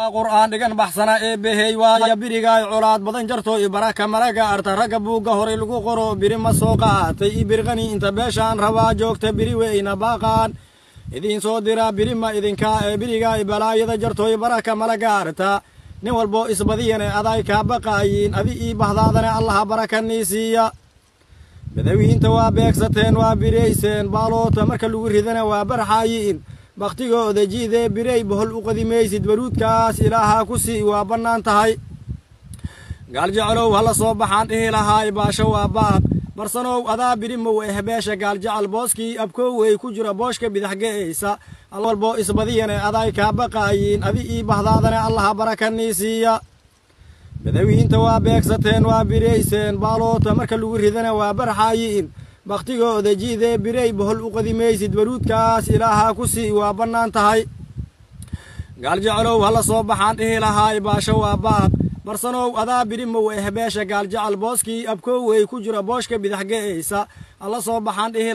qur'aan dhigan baxsana ee behay waaya birigaay colaad badan jarto baraka malaga arta raga buuga hore lagu qoro biri ma soo qaatay birqani inta beeshaan rabaa joogta biri weyna baaqaan idin soo dira biri ma idinka ee birigaay balaayada jarto baraka malaga arta nin walbo isbadiyane aday ka baqaayin adi ii bahdaadane allah barakaniisiya madawiinta waa beegsateen waa bireyseen baaloota marka lagu ridana waa barxaayin baqtigooda jiidee birey bohol u qadimaysid baruudkaas ilaaha ku sii waa bannaan tahay gaaljeclow hala soo baxaan dhihi lahaay baasho waa baaq barsanow adaa birimow beesha gaaljecel booskii abkoowey ku jira booshka bidaxgeeysa alwalbo isbadiyane aday kaa baqaayin adi ii bahdaadane allaha barakaniisiya madawiinta waa beegsateen waa bireyseen baaloota marka lagu ridana waa barxaayin baqtigooda jiidee birey bohol u qadimaysid baruudkaas ilaaha ku sii waa bannaan tahay gaaljeclow hala soo baxaan dhihi lahaay baasho waa baaq barsanow adaa birimow beesha gaaljecel booskii abkoowey ku jira booshka bidaxgeeysa alla soo baxaan dhihi